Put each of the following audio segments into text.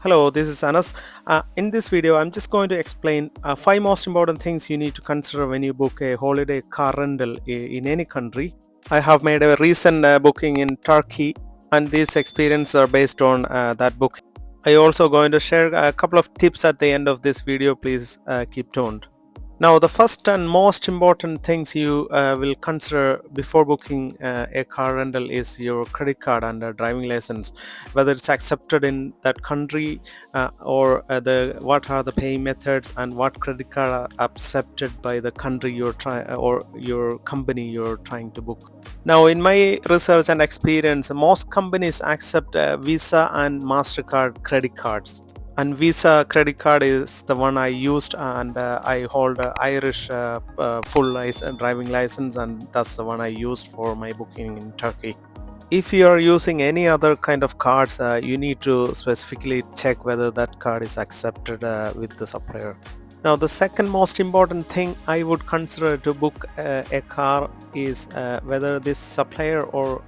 Hello, this is Anas. In this video, I'm just going to explain five most important things you need to consider when you book a holiday car rental in any country. I have made a recent booking in Turkey, and these experiences are based on that booking. I also going to share a couple of tips at the end of this video. Please keep tuned. Now, the first and most important things you will consider before booking a car rental is your credit card and driving license, whether it's accepted in that country or the what are the paying methods and what credit card are accepted by the country you're trying or your company you're trying to book. Now, in my research and experience, most companies accept Visa and MasterCard credit cards, and Visa credit card is the one I used, and I hold Irish full license, driving license, and that's the one I used for my booking in Turkey. If you are using any other kind of cards, you need to specifically check whether that card is accepted with the supplier. Now, the second most important thing I would consider to book a car is whether this supplier or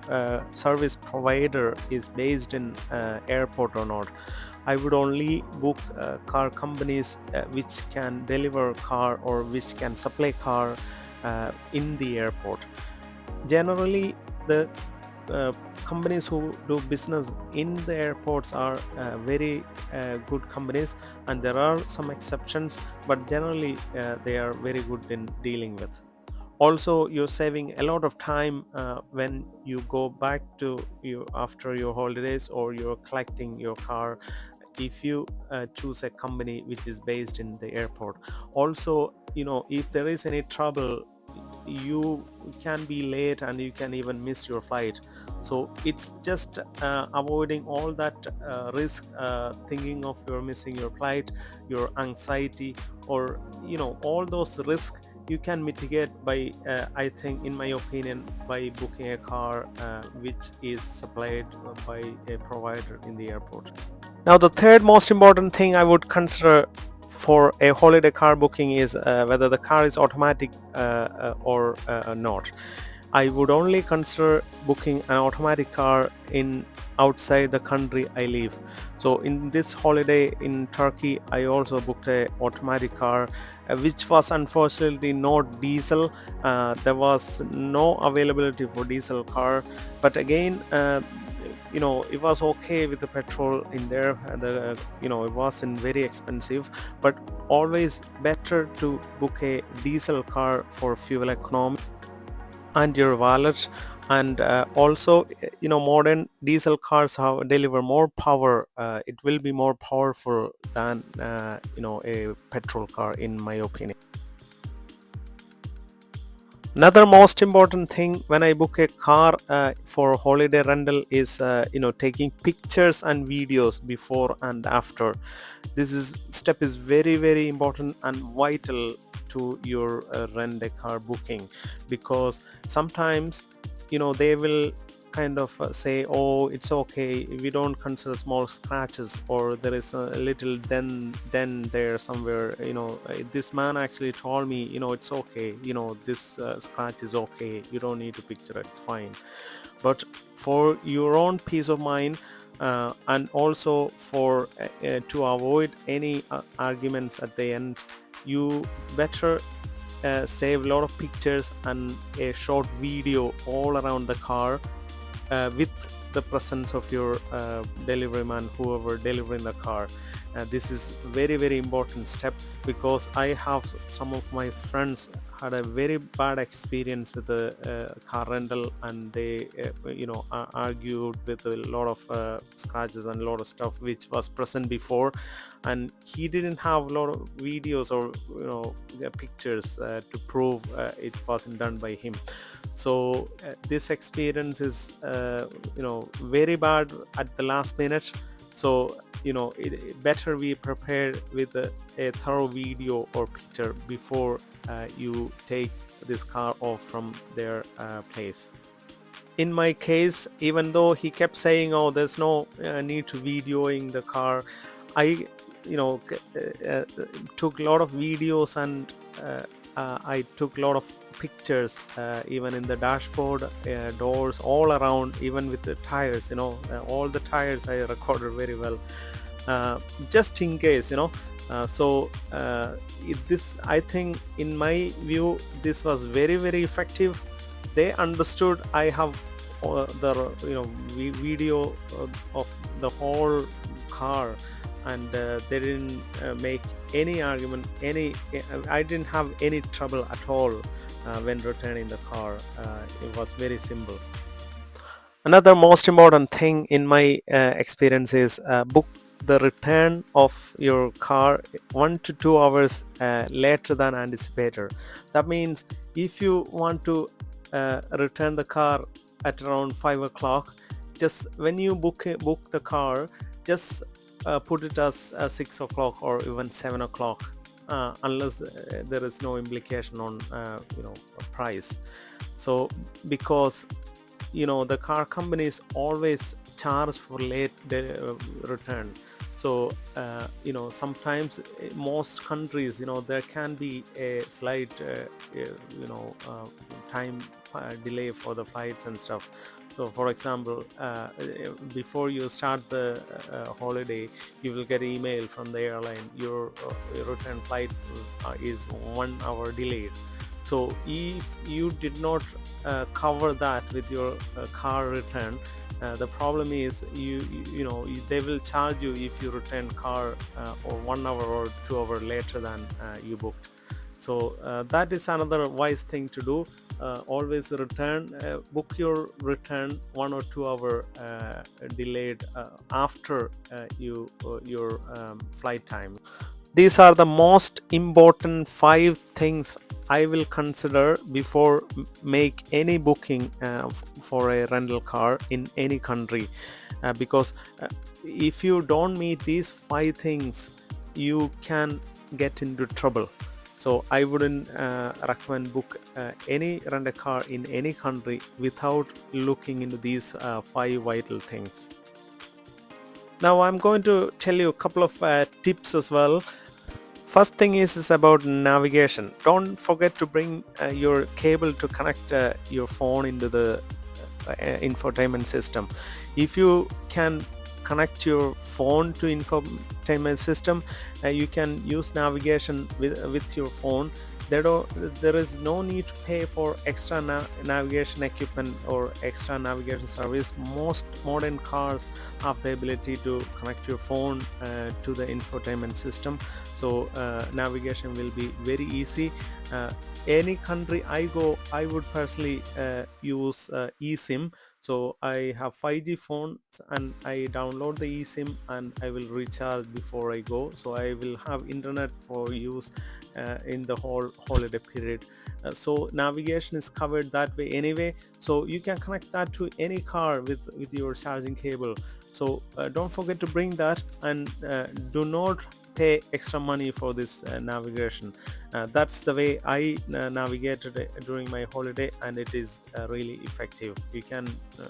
service provider is based in airport or not. I would only book car companies which can deliver car or which can supply car in the airport. Generally, the companies who do business in the airports are very good companies, and there are some exceptions, but generally they are very good in dealing with. Also, you're saving a lot of time when you go back to you after your holidays or you're collecting your car, if you choose a company which is based in the airport. Also, if there is any trouble, you can be late and you can even miss your flight. So it's just avoiding all that risk, thinking of your missing your flight, your anxiety, or all those risks you can mitigate by I think, in my opinion, by booking a car which is supplied by a provider in the airport. Now, the third most important thing I would consider for a holiday car booking is whether the car is automatic or not. I would only consider booking an automatic car in outside the country I live. So in this holiday in Turkey, I also booked a automatic car which was unfortunately not diesel. There was no availability for diesel car, but again, it was okay with the petrol in there. It wasn't very expensive, but always better to book a diesel car for fuel economy and your wallet. And also, modern diesel cars deliver more power. It will be more powerful than a petrol car, in my opinion. Another most important thing when I book a car for holiday rental is taking pictures and videos before and after. This step is very, very important and vital to your rent a car booking, because sometimes they will kind of say, oh, it's okay, we don't consider small scratches, or there is a little dent there somewhere. This man actually told me, it's okay, this scratch is okay, you don't need to picture it, it's fine. But for your own peace of mind, and also for to avoid any arguments at the end, you better save a lot of pictures and a short video all around the car with the presence of your delivery man, whoever delivering the car. This is very, very important step, because I have some of my friends had a very bad experience with the car rental, and they argued with a lot of scratches and a lot of stuff which was present before, and he didn't have a lot of videos or pictures to prove it wasn't done by him. So this experience is very bad at the last minute. So it better be prepared with a thorough video or picture before you take this car off from their place. In my case, even though he kept saying, oh, there's no need to videoing the car, I took a lot of videos, and I took a lot of pictures, even in the dashboard, doors, all around, even with the tires. All the tires I recorded very well. just in case, this, I think, in my view, this was very effective. They understood I have the video of the whole car, and they didn't make any argument, I didn't have any trouble at all when returning the car. It was very simple. Another most important thing in my experience is book the return of your car 1 to 2 hours later than anticipated. That means if you want to return the car at around 5 o'clock, just when you book the car, just put it as 6 o'clock or even 7 o'clock, unless there is no implication on price. So because the car companies always charge for late return. So sometimes most countries, there can be a slight time delay for the flights and stuff. So for example, before you start the holiday, you will get email from the airline, your return flight is 1 hour delayed. So if you did not cover that with your car return, the problem is they will charge you if you return car or 1 hour or 2 hour later than you booked. So that is another wise thing to do. Always book your return 1 or 2 hour delayed after your flight time. These are the most important 5 things I will consider before make any booking for a rental car in any country, because if you don't meet these 5 things, you can get into trouble. So I wouldn't recommend book any rental car in any country without looking into these 5 vital things. Now I'm going to tell you a couple of tips as well. First thing is about navigation. Don't forget to bring your cable to connect your phone into the infotainment system. If you can connect your phone to infotainment system, you can use navigation with your phone. There is no need to pay for extra navigation equipment or extra navigation service. Most modern cars have the ability to connect your phone to the infotainment system, so navigation will be very easy. Any country I go, I would personally use eSIM. So I have 5G phones and I download the eSIM and I will recharge before I go. So I will have internet for use in the whole holiday period. So navigation is covered that way anyway. So you can connect that to any car with your charging cable. So don't forget to bring that, and do not pay extra money for this navigation. That's the way I navigated during my holiday, and it is really effective. You can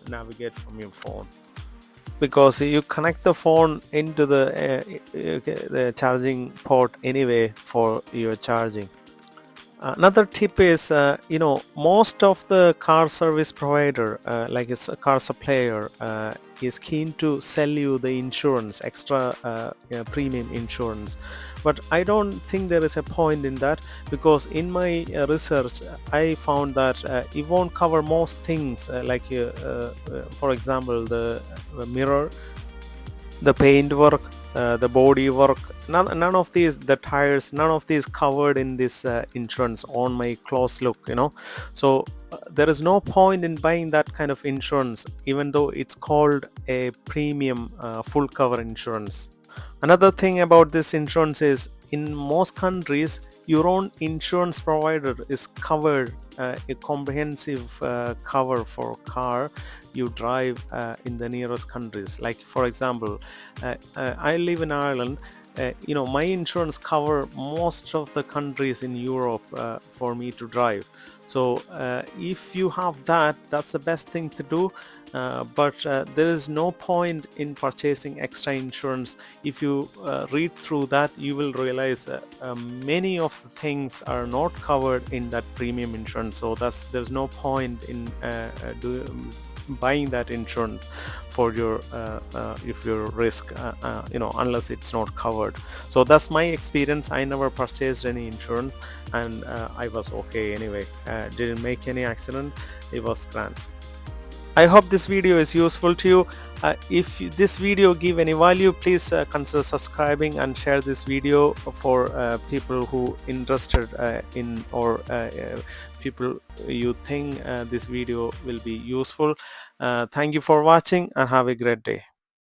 navigate from your phone, because you connect the phone into the charging port anyway for your charging. Another tip is, most of the car service provider, like a car supplier, is keen to sell you the insurance, extra premium insurance. But I don't think there is a point in that, because in my research, I found that it won't cover most things, for example, the mirror, the paint work, the body work. None of these, the tires, none of these covered in this insurance on my close look. So there is no point in buying that kind of insurance, even though it's called a premium full cover insurance. Another thing about this insurance is, in most countries, your own insurance provider is covered, a comprehensive cover for car you drive in the nearest countries. Like for example, I live in Ireland. My insurance cover most of the countries in Europe for me to drive. So if you have that, that's the best thing to do. But there is no point in purchasing extra insurance. If you read through that, you will realize many of the things are not covered in that premium insurance. So there's no point in buying that insurance for your if your risk unless it's not covered. So that's my experience. I never purchased any insurance, and I was okay anyway. Didn't make any accident. It was grand. I hope this video is useful to you. If this video give any value, please consider subscribing and share this video for people who interested in, or people you think this video will be useful. Thank you for watching and have a great day.